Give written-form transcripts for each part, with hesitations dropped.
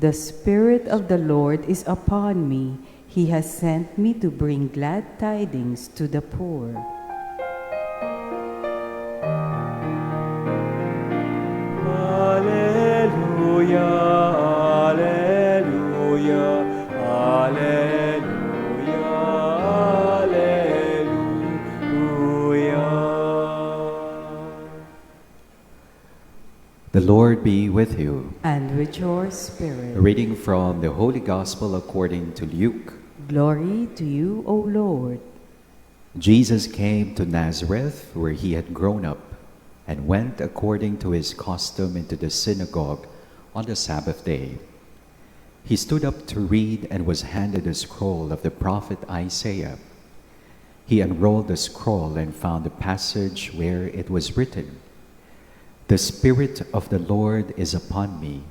The Spirit of the Lord is upon me. He has sent me to bring glad tidings to the poor. Alleluia, alleluia, alleluia, alleluia. The Lord be with you. And with your spirit. A reading from the Holy Gospel according to Luke. Glory to you, O Lord. Jesus came to Nazareth, where he had grown up, and went according to his custom into the synagogue on the Sabbath day. He stood up to read and was handed a scroll of the prophet Isaiah. He unrolled the scroll and found the passage where it was written, "The Spirit of the Lord is upon me,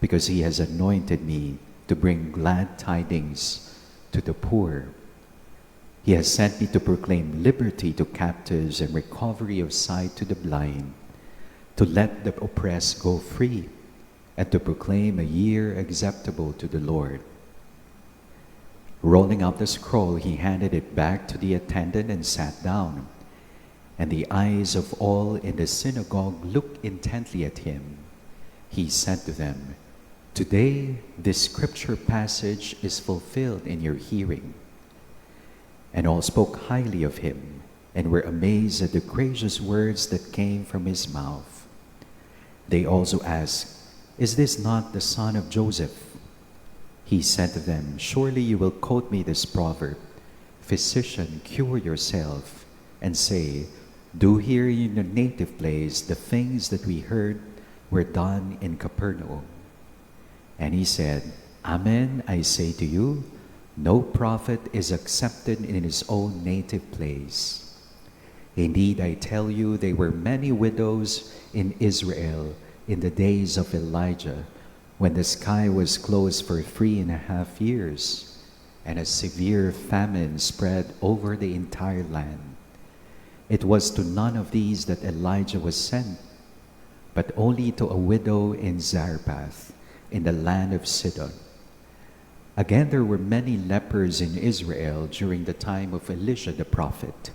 because he has anointed me to bring glad tidings to the poor. He has sent me to proclaim liberty to captives and recovery of sight to the blind, to let the oppressed go free, and to proclaim a year acceptable to the Lord." Rolling up the scroll, he handed it back to the attendant and sat down. And the eyes of all in the synagogue looked intently at him. He said to them, "Today this scripture passage is fulfilled in your hearing." And all spoke highly of him, and were amazed at the gracious words that came from his mouth. They also asked, "Is this not the son of Joseph?" He said to them, "Surely you will quote me this proverb, 'Physician, cure yourself,' and say, 'Do here in your native place the things that we heard were done in Capernaum.' And he said, 'Amen, I say to you, no prophet is accepted in his own native place. Indeed, I tell you, there were many widows in Israel in the days of Elijah, when the sky was closed for 3.5 years, and a severe famine spread over the entire land. It was to none of these that Elijah was sent, but only to a widow in Zarephath, in the land of Sidon. Again, there were many lepers in Israel during the time of Elisha the prophet,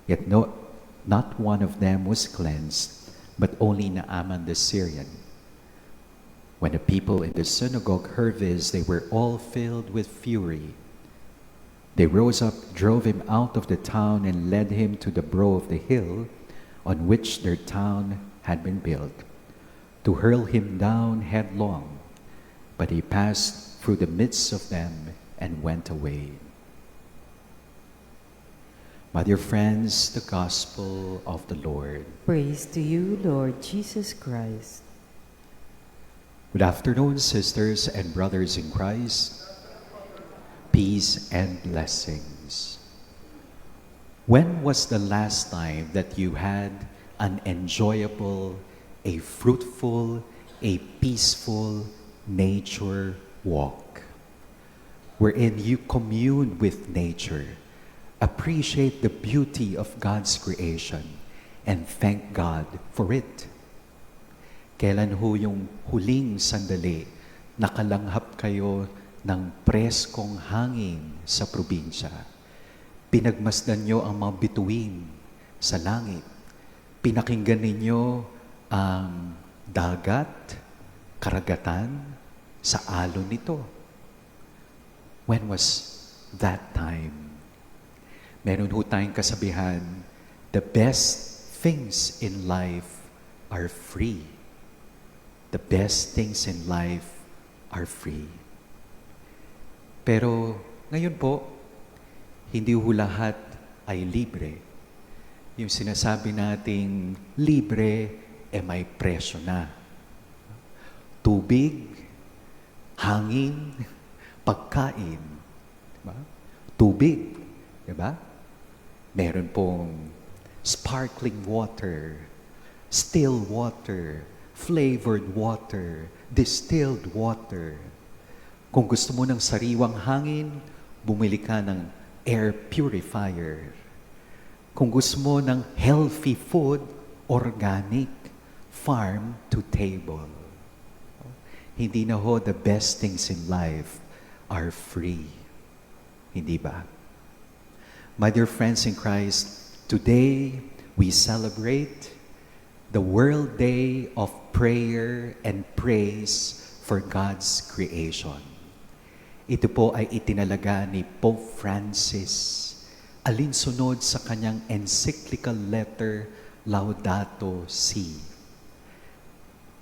yet not one of them was cleansed, but only Naaman the Syrian. When the people in the synagogue heard this, they were all filled with fury. They rose up, drove him out of the town, and led him to the brow of the hill on which their town had been built, to hurl him down headlong. But he passed through the midst of them and went away. My dear friends, the Gospel of the Lord. Praise to you, Lord Jesus Christ. Good afternoon, sisters and brothers in Christ. Peace and blessings. When was the last time that you had an enjoyable, a fruitful, a peaceful nature walk, wherein you commune with nature, appreciate the beauty of God's creation, and thank God for it? Kailan ho yung huling sandali nakalanghap kayo ng preskong hangin sa probinsya? Pinagmasdan nyo ang mga bituin sa langit. Pinakinggan ninyo ang dagat, karagatan, sa alon nito. When was that time? Meron ho tayong kasabihan, the best things in life are free. The best things in life are free. Pero ngayon po, hindi ho lahat ay libre. Yung sinasabi nating libre, may presyo na. Tubig, hangin, pagkain, diba? Tubig, diba? Meron pong sparkling water, still water, flavored water, distilled water. Kung gusto mo ng sariwang hangin, bumili ka ng air purifier. Kung gusto mo ng healthy food, organic, farm to table. Hindi na ho the best things in life are free. Hindi ba? My dear friends in Christ, today we celebrate the World Day of Prayer and Praise for God's creation. Ito po ay itinalaga ni Pope Francis alinsunod sa kanyang encyclical letter Laudato Si.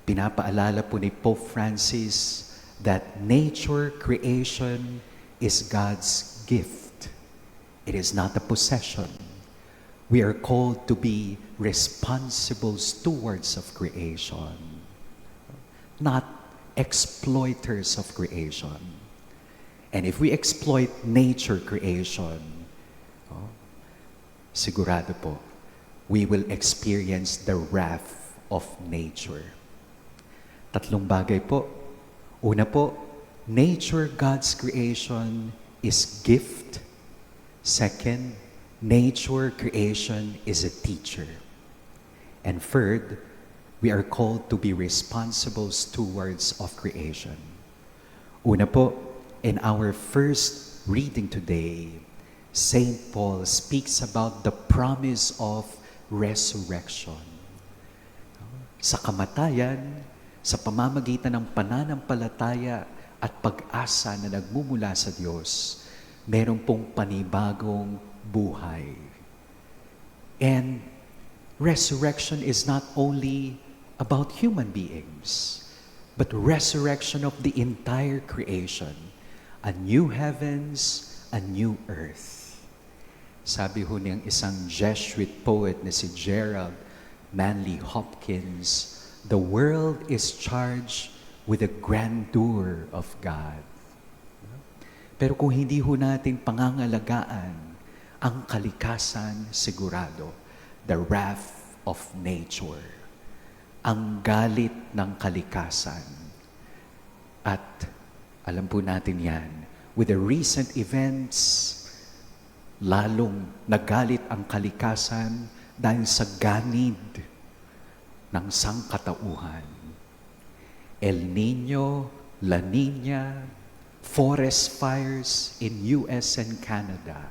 Pinapaalala po ni Pope Francis that nature creation is God's gift. It is not a possession. We are called to be responsible stewards of creation, not exploiters of creation. And if we exploit nature creation, sigurado po, we will experience the wrath of nature. Tatlong bagay po. Una po, nature, God's creation, is gift. Second, nature creation is a teacher. And third, we are called to be responsible stewards of creation. Una po, in our first reading today, St. Paul speaks about the promise of resurrection. Sa kamatayan, sa pamamagitan ng pananampalataya at pag-asa na nagmumula sa Diyos, meron pong panibagong buhay. And resurrection is not only about human beings, but resurrection of the entire creation, a new heavens, a new earth. Sabi ho niyang isang Jesuit poet na si Gerald Manley Hopkins, the world is charged with the grandeur of God. Pero kung hindi ho natin pangangalagaan ang kalikasan, sigurado, the wrath of nature, ang galit ng kalikasan. At alam po natin yan, with the recent events, lalong nagalit ang kalikasan dahil sa ganid ng sangkatauhan. El Nino, La Nina, forest fires in US and Canada.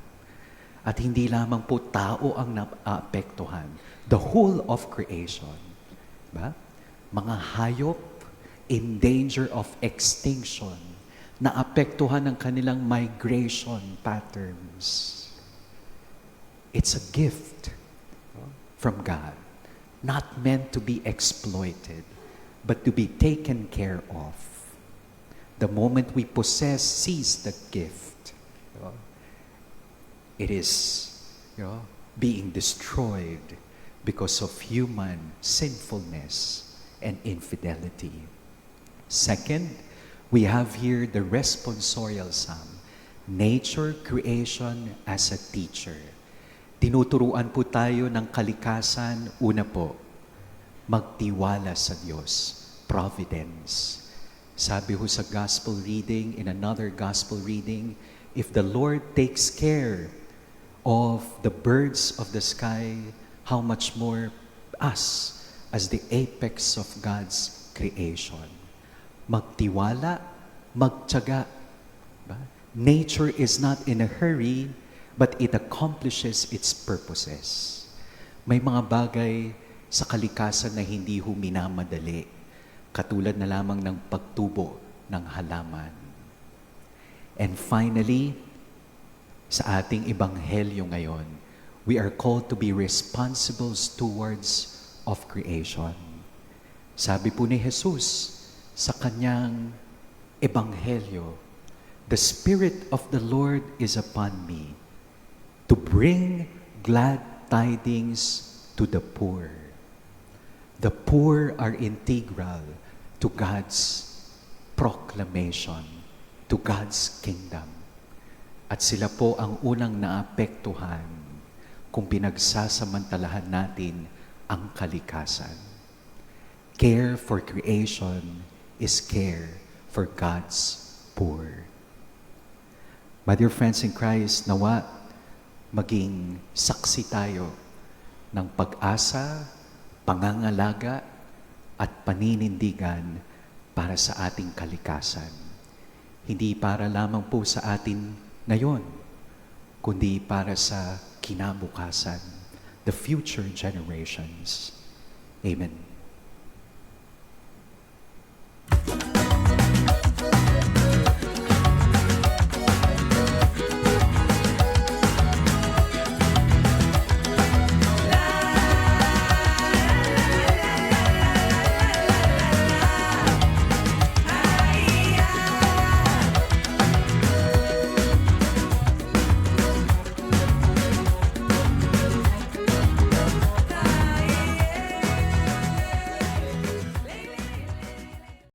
At hindi lamang po tao ang naapektuhan. The whole of creation. Ba? Mga hayop in danger of extinction, naapektuhan ng kanilang migration patterns. It's a gift from God, not meant to be exploited, but to be taken care of. The moment we seize the gift, it is being destroyed because of human sinfulness and infidelity. Second, we have here the responsorial psalm, nature creation as a teacher. Tinuturuan po tayo ng kalikasan, una po, magtiwala sa Diyos, providence. Sabi ho sa gospel reading, in another gospel reading, if the Lord takes care of the birds of the sky, how much more us as the apex of God's creation. Magtiwala, magtiyaga. Nature is not in a hurry, but it accomplishes its purposes. May mga bagay sa kalikasan na hindi ho minamadali, katulad na lamang ng pagtubo ng halaman. And finally, sa ating ebanghelyo ngayon, we are called to be responsible stewards of creation. Sabi po ni Jesus sa kanyang ebanghelyo, the Spirit of the Lord is upon me to bring glad tidings to the poor. The poor are integral to God's proclamation, to God's kingdom. At sila po ang unang naapektuhan kung pinagsasamantalahan natin ang kalikasan. Care for creation is care for God's poor. My dear friends in Christ, nawa maging saksi tayo ng pag-asa, pangangalaga, at paninindigan para sa ating kalikasan. Hindi para lamang po sa atin ngayon, kundi para sa kinabukasan, the future generations. Amen.